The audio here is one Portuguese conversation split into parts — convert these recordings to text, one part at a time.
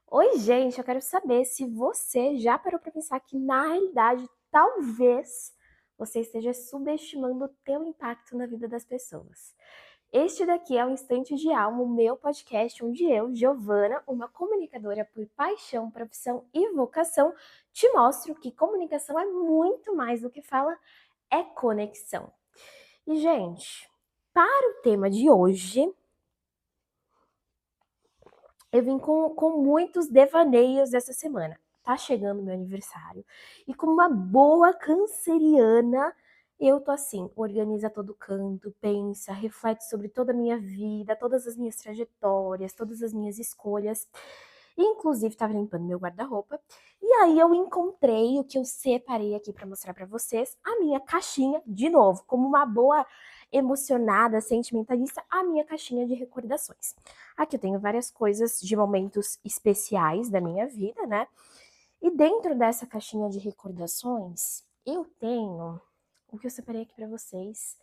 Oi, gente, eu quero saber se você já parou para pensar que, na realidade, talvez você esteja subestimando o teu impacto na vida das pessoas. Este daqui é o Instante de Alma, o meu podcast, onde eu, Giovana, uma comunicadora por paixão, profissão e vocação, te mostro que comunicação é muito mais do que fala, é conexão. E, gente, para o tema de hoje, eu vim com muitos devaneios essa semana. Tá chegando meu aniversário. E como uma boa canceriana, eu tô assim, organiza todo canto, pensa, reflete sobre toda a minha vida, todas as minhas trajetórias, todas as minhas escolhas. Inclusive, estava limpando meu guarda-roupa. E aí eu encontrei o que eu separei aqui para mostrar para vocês, a minha caixinha, de novo, como uma boa emocionada, sentimentalista, a minha caixinha de recordações. Aqui eu tenho várias coisas de momentos especiais da minha vida, né? E dentro dessa caixinha de recordações, eu tenho o que eu separei aqui para vocês,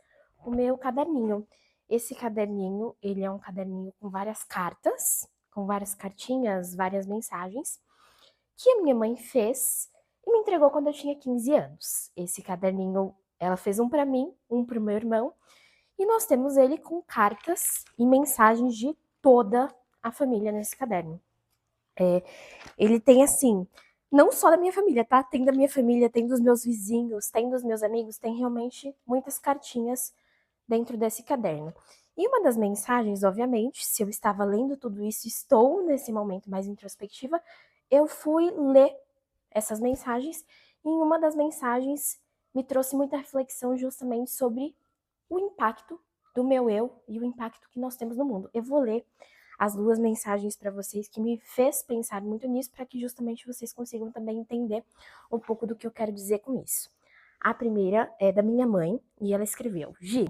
o meu caderninho. Esse caderninho, ele é um caderninho com várias cartas, com várias cartinhas, várias mensagens, que a minha mãe fez e me entregou quando eu tinha 15 anos. Esse caderninho, ela fez um para mim, um para o meu irmão, e nós temos ele com cartas e mensagens de toda a família nesse caderno. Ele tem assim, não só da minha família, tá? Tem da minha família, tem dos meus vizinhos, tem dos meus amigos, tem realmente muitas cartinhas dentro desse caderno. E uma das mensagens, obviamente, se eu estava lendo tudo isso, estou nesse momento mais introspectiva, eu fui ler essas mensagens, e em uma das mensagens me trouxe muita reflexão justamente sobre o impacto do meu eu e o impacto que nós temos no mundo. Eu vou ler as duas mensagens para vocês que me fez pensar muito nisso, para que justamente vocês consigam também entender um pouco do que eu quero dizer com isso. A primeira é da minha mãe e ela escreveu: Gi,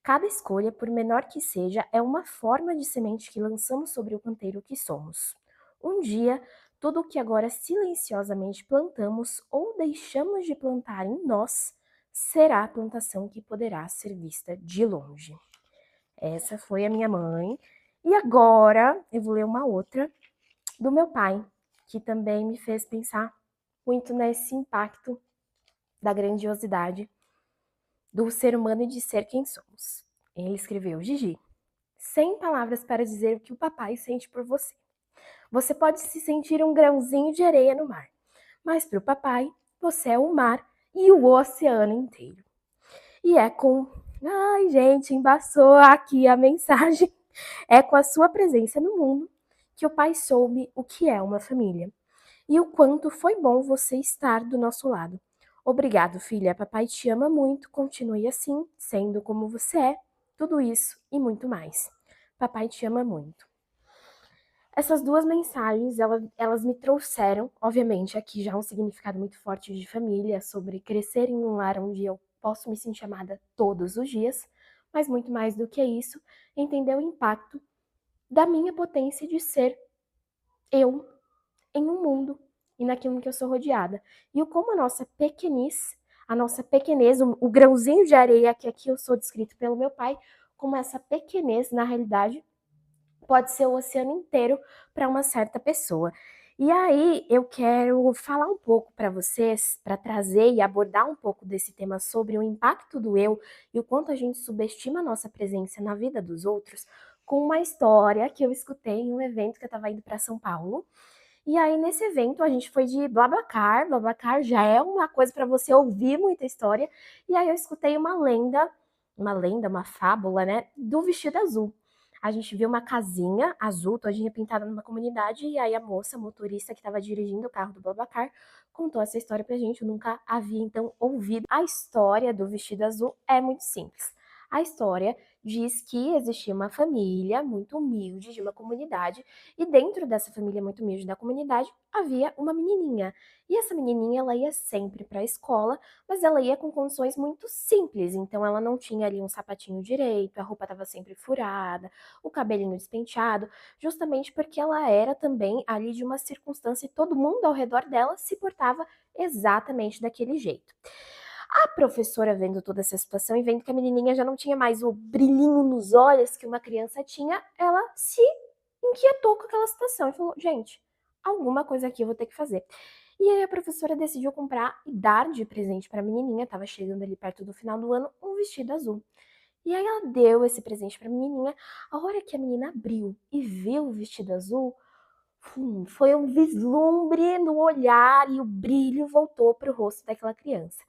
cada escolha, por menor que seja, é uma forma de semente que lançamos sobre o canteiro que somos. Um dia, tudo o que agora silenciosamente plantamos ou deixamos de plantar em nós será a plantação que poderá ser vista de longe. Essa foi a minha mãe. E agora eu vou ler uma outra do meu pai, que também me fez pensar muito nesse impacto da grandiosidade do ser humano e de ser quem somos. Ele escreveu: Gigi, sem palavras para dizer o que o papai sente por você. Você pode se sentir um grãozinho de areia no mar, mas para o papai, você é o mar e o oceano inteiro. E é com... Ai, gente, embaçou aqui a mensagem. É com a sua presença no mundo que o pai soube o que é uma família e o quanto foi bom você estar do nosso lado. Obrigado, filha. Papai te ama muito. Continue assim, sendo como você é. Tudo isso e muito mais. Papai te ama muito. Essas duas mensagens, elas me trouxeram, obviamente, aqui já um significado muito forte de família, sobre crescer em um lar onde eu posso me sentir amada todos os dias, mas muito mais do que isso, entender o impacto da minha potência de ser eu em um mundo e naquilo que eu sou rodeada. E o como a nossa pequenez, o grãozinho de areia que aqui eu sou descrito pelo meu pai, como essa pequenez, na realidade, pode ser o oceano inteiro para uma certa pessoa. E aí eu quero falar um pouco para vocês, para trazer e abordar um pouco desse tema sobre o impacto do eu e o quanto a gente subestima a nossa presença na vida dos outros, com uma história que eu escutei em um evento que eu estava indo para São Paulo. E aí nesse evento a gente foi de BlaBlaCar, BlaBlaCar já é uma coisa para você ouvir muita história, e aí eu escutei uma fábula, né, do vestido azul. A gente viu uma casinha azul, todinha pintada numa comunidade, e aí a moça, a motorista que estava dirigindo o carro do BlaBlaCar, contou essa história pra gente. Eu nunca havia, então, ouvido. A história do vestido azul é muito simples. A história diz que existia uma família muito humilde de uma comunidade, e dentro dessa família muito humilde da comunidade havia uma menininha. E essa menininha, ela ia sempre para a escola, mas ela ia com condições muito simples, então ela não tinha ali um sapatinho direito, a roupa estava sempre furada, o cabelinho despenteado, justamente porque ela era também ali de uma circunstância e todo mundo ao redor dela se portava exatamente daquele jeito. A professora, vendo toda essa situação e vendo que a menininha já não tinha mais o brilhinho nos olhos que uma criança tinha, ela se inquietou com aquela situação e falou: gente, alguma coisa aqui eu vou ter que fazer. E aí a professora decidiu comprar e dar de presente pra menininha, estava chegando ali perto do final do ano, um vestido azul. E aí ela deu esse presente pra menininha. A hora que a menina abriu e viu o vestido azul, foi um vislumbre no olhar e o brilho voltou pro rosto daquela criança.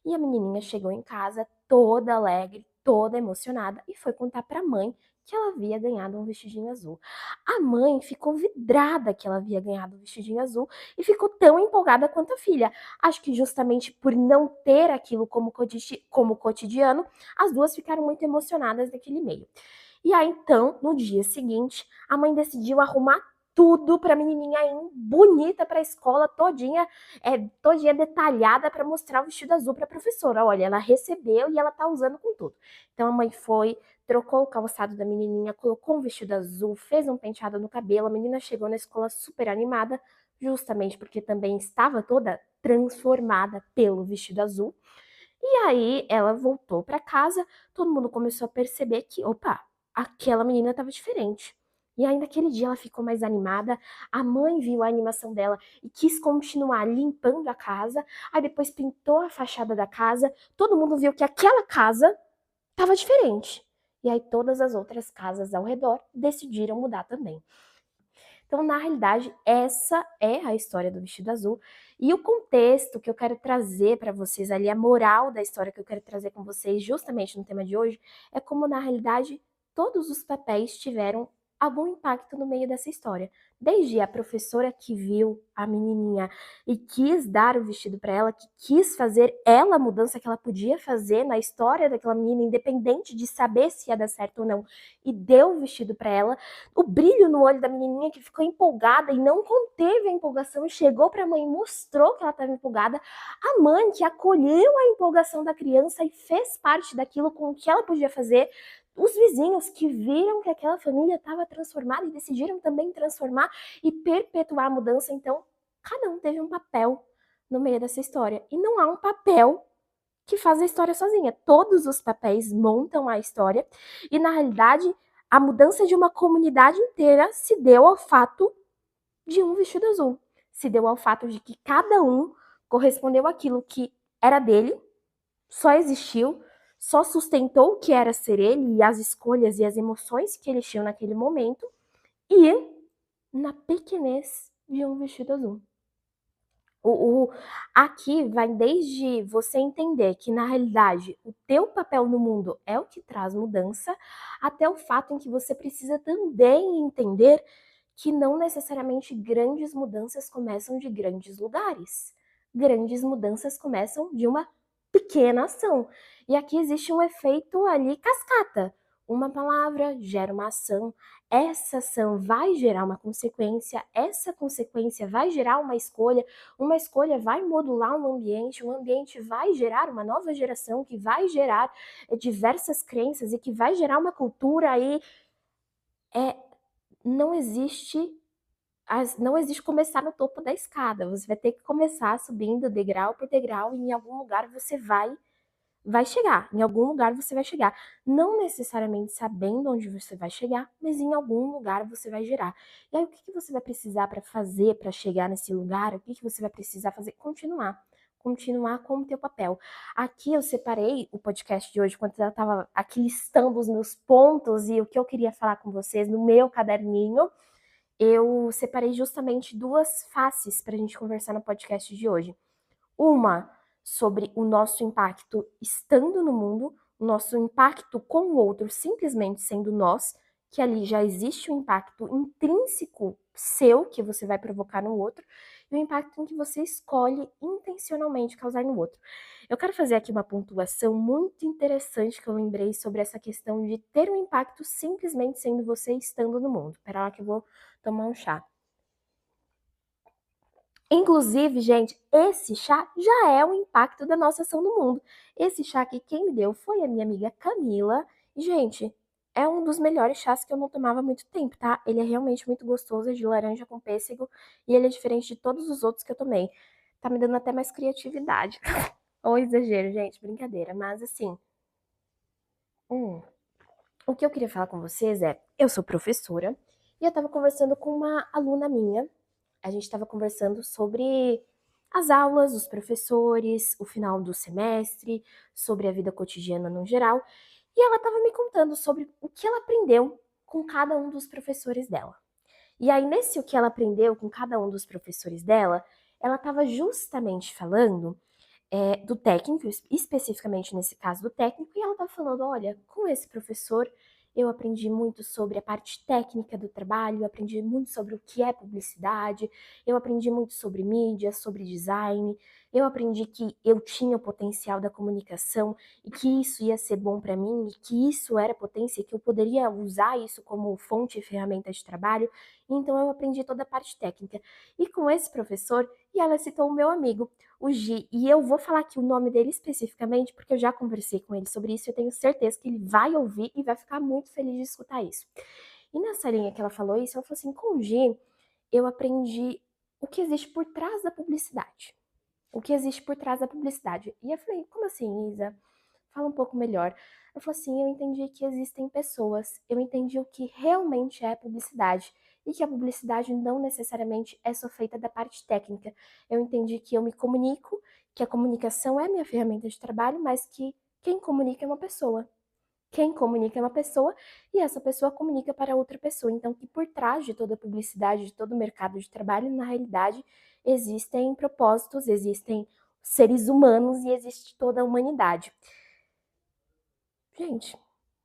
E a menininha chegou em casa toda alegre, toda emocionada e foi contar pra mãe que ela havia ganhado um vestidinho azul. A mãe ficou vidrada que ela havia ganhado um vestidinho azul e ficou tão empolgada quanto a filha. Acho que justamente por não ter aquilo como cotidiano, as duas ficaram muito emocionadas naquele meio. E aí então, no dia seguinte, a mãe decidiu arrumar tudo pra menininha ir bonita pra escola, todinha detalhada pra mostrar o vestido azul pra professora. Olha, ela recebeu e ela tá usando com tudo. Então a mãe foi, trocou o calçado da menininha, colocou um vestido azul, fez um penteado no cabelo. A menina chegou na escola super animada, justamente porque também estava toda transformada pelo vestido azul. E aí ela voltou pra casa, todo mundo começou a perceber que, opa, aquela menina estava diferente. E aí naquele dia ela ficou mais animada, a mãe viu a animação dela e quis continuar limpando a casa, aí depois pintou a fachada da casa, todo mundo viu que aquela casa estava diferente. E aí todas as outras casas ao redor decidiram mudar também. Então, na realidade, essa é a história do vestido azul. E o contexto que eu quero trazer para vocês ali, a moral da história que eu quero trazer com vocês, justamente no tema de hoje, é como, na realidade, todos os papéis tiveram algum impacto no meio dessa história. Desde a professora que viu a menininha e quis dar o vestido para ela, que quis fazer ela a mudança que ela podia fazer na história daquela menina, independente de saber se ia dar certo ou não, e deu o vestido para ela, o brilho no olho da menininha que ficou empolgada e não conteve a empolgação e chegou para a mãe e mostrou que ela estava empolgada. A mãe que acolheu a empolgação da criança e fez parte daquilo com o que ela podia fazer. Os vizinhos que viram que aquela família estava transformada e decidiram também transformar e perpetuar a mudança. Então, cada um teve um papel no meio dessa história. E não há um papel que faz a história sozinha. Todos os papéis montam a história e, na realidade, a mudança de uma comunidade inteira se deu ao fato de um vestido azul. Se deu ao fato de que cada um correspondeu àquilo que era dele, só existiu, só sustentou o que era ser ele e as escolhas e as emoções que ele tinha naquele momento e na pequenez de um vestido azul. Aqui vai desde você entender que, na realidade, o teu papel no mundo é o que traz mudança, até o fato em que você precisa também entender que não necessariamente grandes mudanças começam de grandes lugares. Grandes mudanças começam de uma pequena ação. E aqui existe um efeito ali cascata. Uma palavra gera uma ação, essa ação vai gerar uma consequência, essa consequência vai gerar uma escolha vai modular um ambiente vai gerar uma nova geração, que vai gerar diversas crenças e que vai gerar uma cultura aí. Não existe não existe começar no topo da escada, você vai ter que começar subindo degrau por degrau e em algum lugar você vai chegar, em algum lugar você vai chegar. Não necessariamente sabendo onde você vai chegar, mas em algum lugar você vai gerar. E aí o que você vai precisar para fazer para chegar nesse lugar? O que você vai precisar fazer? Continuar. Continuar com o teu papel. Aqui eu separei o podcast de hoje, quando eu estava aqui listando os meus pontos e o que eu queria falar com vocês no meu caderninho. Eu separei justamente duas faces para a gente conversar no podcast de hoje. Uma sobre o nosso impacto estando no mundo, o nosso impacto com o outro simplesmente sendo nós, que ali já existe um impacto intrínseco seu que você vai provocar no outro, e o impacto em que você escolhe intencionalmente causar no outro. Eu quero fazer aqui uma pontuação muito interessante que eu lembrei sobre essa questão de ter um impacto simplesmente sendo você estando no mundo. Espera lá que eu vou tomar um chá. Inclusive, gente, esse chá já é o impacto da nossa ação no mundo. Esse chá aqui, quem me deu foi a minha amiga Camila. E, gente, é um dos melhores chás que eu não tomava há muito tempo, tá? Ele é realmente muito gostoso, é de laranja com pêssego. E ele é diferente de todos os outros que eu tomei. Tá me dando até mais criatividade. Ou exagero, gente, brincadeira. Mas, assim, o que eu queria falar com vocês é, eu sou professora. E eu tava conversando com uma aluna minha A gente estava conversando sobre as aulas, os professores, o final do semestre, sobre a vida cotidiana no geral, e ela estava me contando sobre o que ela aprendeu com cada um dos professores dela. E aí, nesse o que ela aprendeu com cada um dos professores dela, ela estava justamente falando do técnico, especificamente nesse caso do técnico, e ela estava falando: olha, com esse professor eu aprendi muito sobre a parte técnica do trabalho, eu aprendi muito sobre o que é publicidade, eu aprendi muito sobre mídia, sobre design, eu aprendi que eu tinha o potencial da comunicação e que isso ia ser bom para mim, e que isso era potência, que eu poderia usar isso como fonte e ferramenta de trabalho. Então eu aprendi toda a parte técnica. E com esse professor, e ela citou o meu amigo, o Gi, e eu vou falar aqui o nome dele especificamente, porque eu já conversei com ele sobre isso, e eu tenho certeza que ele vai ouvir e vai ficar muito feliz de escutar isso. E nessa linha que ela falou isso, ela falou assim: com o Gi, eu aprendi o que existe por trás da publicidade. O que existe por trás da publicidade. E eu falei: como assim, Isa? Fala um pouco melhor. Ela falou assim: eu entendi que existem pessoas, eu entendi o que realmente é publicidade. E que a publicidade não necessariamente é só feita da parte técnica. Eu entendi que eu me comunico, que a comunicação é minha ferramenta de trabalho, mas que quem comunica é uma pessoa. Quem comunica é uma pessoa e essa pessoa comunica para outra pessoa. Então, que por trás de toda a publicidade, de todo o mercado de trabalho, na realidade, existem propósitos, existem seres humanos e existe toda a humanidade. Gente,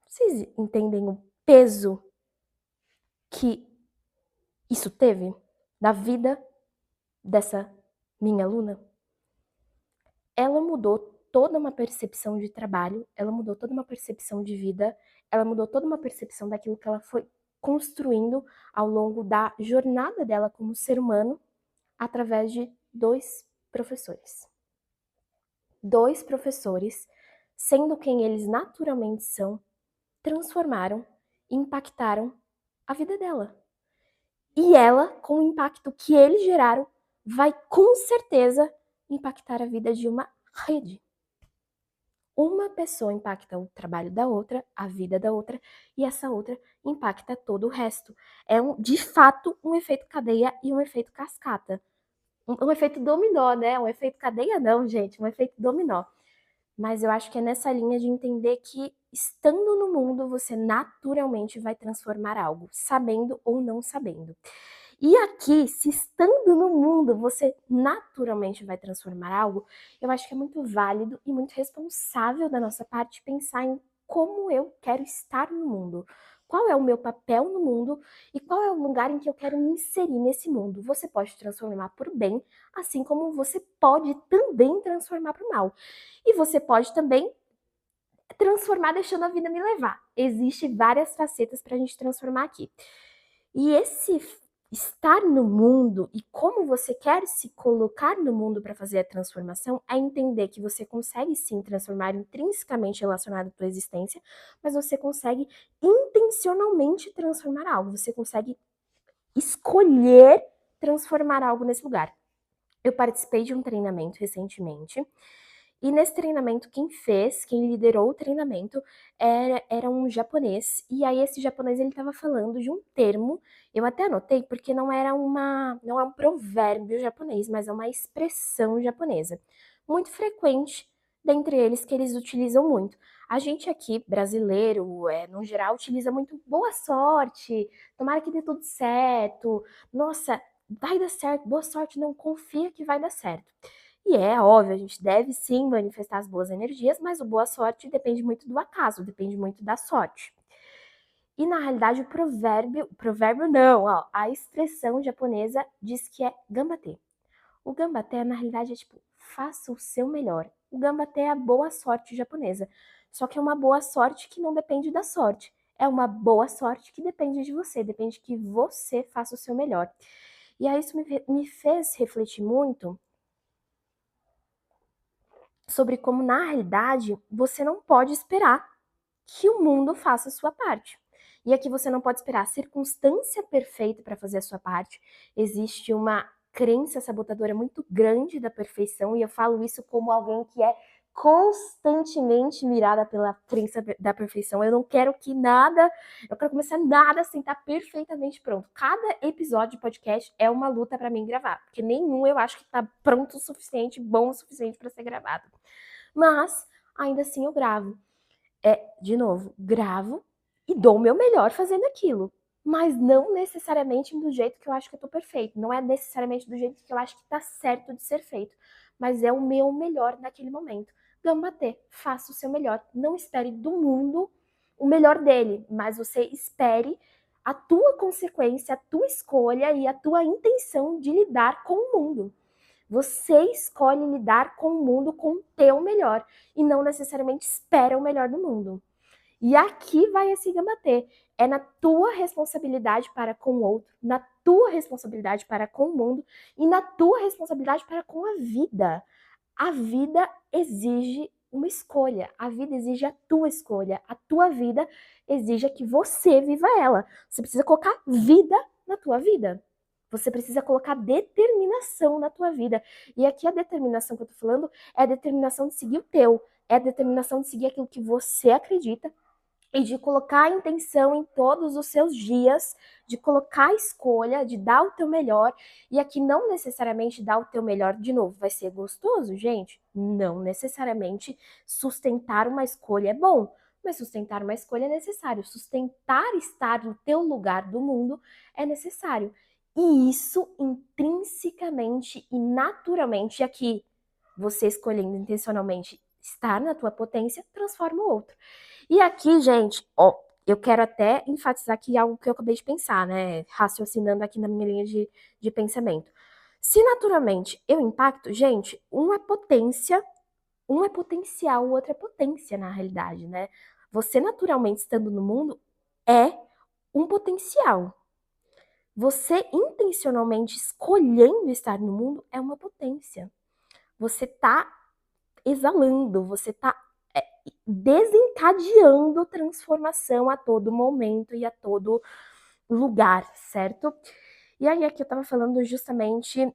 vocês entendem o peso que isso teve na vida dessa minha aluna? Ela mudou toda uma percepção de trabalho, ela mudou toda uma percepção de vida, ela mudou toda uma percepção daquilo que ela foi construindo ao longo da jornada dela como ser humano, através de dois professores. Dois professores, sendo quem eles naturalmente são, transformaram e impactaram a vida dela. E ela, com o impacto que eles geraram, vai com certeza impactar a vida de uma rede. Uma pessoa impacta o trabalho da outra, a vida da outra, e essa outra impacta todo o resto. É de fato um efeito cadeia e um efeito cascata. Um efeito dominó, né? Um efeito cadeia não, gente, um efeito dominó. Mas eu acho que é nessa linha de entender que, estando no mundo, você naturalmente vai transformar algo, sabendo ou não sabendo. E aqui, se estando no mundo, você naturalmente vai transformar algo, eu acho que é muito válido e muito responsável da nossa parte pensar em como eu quero estar no mundo. Qual é o meu papel no mundo e qual é o lugar em que eu quero me inserir nesse mundo? Você pode transformar por bem, assim como você pode também transformar para o mal. E você pode também transformar deixando a vida me levar. Existem várias facetas para a gente transformar aqui. E esse estar no mundo e como você quer se colocar no mundo para fazer a transformação é entender que você consegue sim transformar intrinsecamente relacionado à tua existência, mas você consegue intencionalmente transformar algo, você consegue escolher transformar algo nesse lugar. Eu participei de um treinamento recentemente, e nesse treinamento, quem liderou o treinamento era um japonês. E aí esse japonês ele estava falando de um termo, eu até anotei porque não é um provérbio japonês, mas é uma expressão japonesa, muito frequente dentre eles que eles utilizam muito. A gente aqui, brasileiro, no geral, utiliza muito boa sorte, tomara que dê tudo certo, nossa, vai dar certo, boa sorte, não confia que vai dar certo. E é óbvio, a gente deve sim manifestar as boas energias, mas o boa sorte depende muito do acaso, depende muito da sorte. E na realidade o provérbio não, ó, a expressão japonesa diz que é gambatê. O gambatê na realidade é tipo, faça o seu melhor. O gambatê é a boa sorte japonesa. Só que é uma boa sorte que não depende da sorte. É uma boa sorte que depende de você, depende que você faça o seu melhor. E aí isso me fez refletir muito sobre como, na realidade, você não pode esperar que o mundo faça a sua parte. E aqui você não pode esperar a circunstância perfeita para fazer a sua parte. Existe uma crença sabotadora muito grande da perfeição, e eu falo isso como alguém que é constantemente mirada pela crença da perfeição. Eu não quero que nada, eu quero começar nada sem estar perfeitamente pronto. Cada episódio de podcast é uma luta para mim gravar, porque nenhum eu acho que tá pronto o suficiente, bom o suficiente para ser gravado. Mas ainda assim eu gravo. De novo, gravo e dou o meu melhor fazendo aquilo. Mas não necessariamente do jeito que eu acho que eu tô perfeito. Não é necessariamente do jeito que eu acho que tá certo de ser feito. Mas é o meu melhor naquele momento. Gambate, faça o seu melhor. Não espere do mundo o melhor dele, mas você espere a tua consequência, a tua escolha e a tua intenção de lidar com o mundo. Você escolhe lidar com o mundo com o teu melhor e não necessariamente espera o melhor do mundo. E aqui vai esse gambatê. É na tua responsabilidade para com o outro, na tua responsabilidade para com o mundo e na tua responsabilidade para com a vida. A vida exige uma escolha, a vida exige a tua escolha, a tua vida exige que você viva ela. Você precisa colocar vida na tua vida. Você precisa colocar determinação na tua vida. E aqui a determinação que eu tô falando é a determinação de seguir o teu, é a determinação de seguir aquilo que você acredita, e de colocar a intenção em todos os seus dias, de colocar a escolha, de dar o teu melhor. E aqui não necessariamente dar o teu melhor de novo vai ser gostoso, gente. Não necessariamente sustentar uma escolha é bom, mas sustentar uma escolha é necessário. Sustentar estar no teu lugar do mundo é necessário. E isso intrinsecamente e naturalmente aqui, você escolhendo intencionalmente estar na tua potência, transforma o outro. E aqui, gente, ó, eu quero até enfatizar aqui algo que eu acabei de pensar, né? Raciocinando aqui na minha linha de pensamento. Se naturalmente eu impacto, gente, um é potência, um é potencial, o outro é potência na realidade, né? Você naturalmente estando no mundo é um potencial. Você intencionalmente escolhendo estar no mundo é uma potência. Você tá exalando, você tá desencadeando transformação a todo momento e a todo lugar, certo? E aí aqui eu tava falando justamente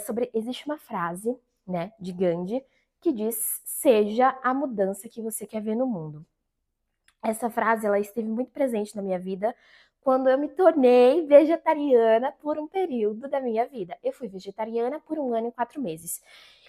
sobre, existe uma frase, né, de Gandhi, que diz, seja a mudança que você quer ver no mundo. Essa frase, ela esteve muito presente na minha vida quando eu me tornei vegetariana por um período da minha vida. Eu fui vegetariana por 1 ano e 4 meses.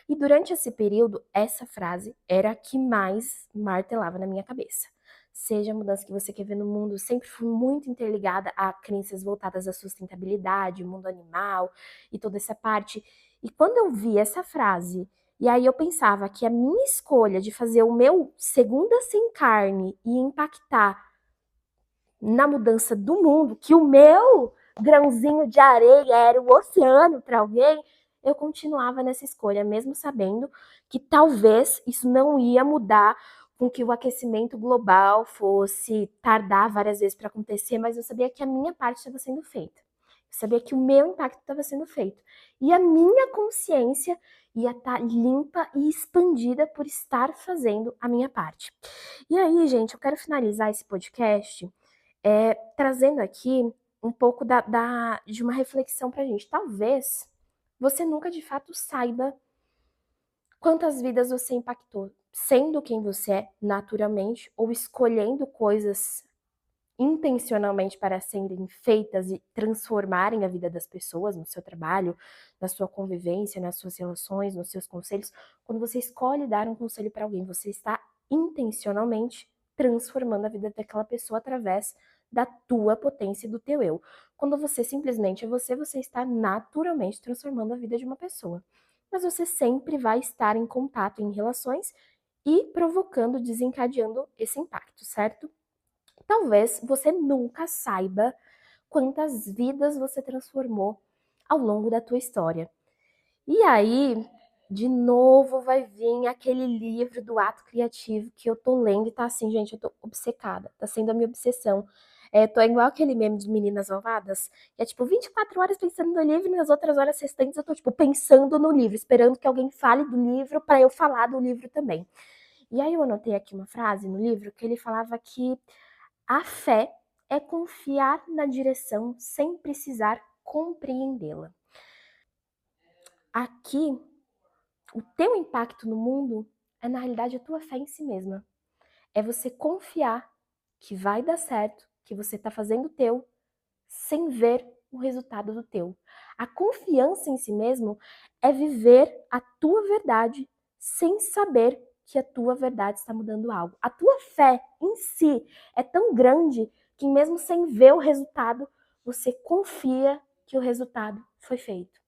E durante esse período, essa frase era a que mais martelava na minha cabeça. Seja a mudança que você quer ver no mundo, sempre fui muito interligada a crenças voltadas à sustentabilidade, mundo animal e toda essa parte. E quando eu vi essa frase, e aí eu pensava que a minha escolha de fazer o meu segunda sem carne e impactar na mudança do mundo, que o meu grãozinho de areia era o oceano para alguém, eu continuava nessa escolha, mesmo sabendo que talvez isso não ia mudar com que o aquecimento global fosse tardar várias vezes para acontecer, mas eu sabia que a minha parte estava sendo feita. Eu sabia que o meu impacto estava sendo feito. E a minha consciência ia estar limpa e expandida por estar fazendo a minha parte. E aí, gente, eu quero finalizar esse podcast trazendo aqui um pouco de uma reflexão pra gente. Talvez você nunca de fato saiba quantas vidas você impactou, sendo quem você é naturalmente ou escolhendo coisas intencionalmente para serem feitas e transformarem a vida das pessoas no seu trabalho, na sua convivência, nas suas relações, nos seus conselhos. Quando você escolhe dar um conselho para alguém, você está intencionalmente transformando a vida daquela pessoa através da tua potência e do teu eu. Quando você simplesmente é você, você está naturalmente transformando a vida de uma pessoa. Mas você sempre vai estar em contato em relações e provocando, desencadeando esse impacto, certo? Talvez você nunca saiba quantas vidas você transformou ao longo da tua história. E aí, de novo, vai vir aquele livro do ato criativo que eu tô lendo e tá assim, gente, eu tô obcecada, tá sendo a minha obsessão. Tô igual aquele meme de Meninas Malvadas, que é tipo 24 horas pensando no livro e nas outras horas restantes eu tô tipo pensando no livro, esperando que alguém fale do livro para eu falar do livro também. E aí eu anotei aqui uma frase no livro que ele falava que a fé é confiar na direção sem precisar compreendê-la. Aqui, o teu impacto no mundo é na realidade a tua fé em si mesma. É você confiar que vai dar certo, que você está fazendo o teu, sem ver o resultado do teu. A confiança em si mesmo é viver a tua verdade sem saber que a tua verdade está mudando algo. A tua fé em si é tão grande que mesmo sem ver o resultado, você confia que o resultado foi feito.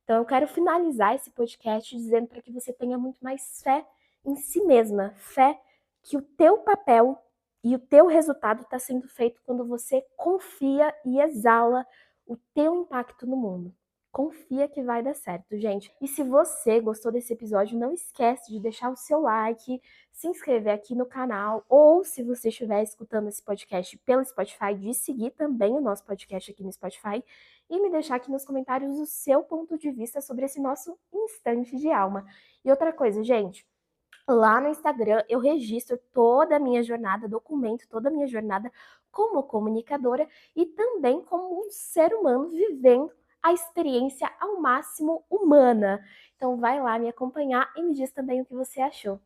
Então eu quero finalizar esse podcast dizendo para que você tenha muito mais fé em si mesma, fé que o teu papel e o teu resultado está sendo feito quando você confia e exala o teu impacto no mundo. Confia que vai dar certo, gente. E se você gostou desse episódio, não esquece de deixar o seu like, se inscrever aqui no canal, ou se você estiver escutando esse podcast pelo Spotify, de seguir também o nosso podcast aqui no Spotify e me deixar aqui nos comentários o seu ponto de vista sobre esse nosso instante de alma. E outra coisa, gente, lá no Instagram eu registro toda a minha jornada, documento toda a minha jornada como comunicadora e também como um ser humano vivendo a experiência ao máximo humana. Então vai lá me acompanhar e me diz também o que você achou.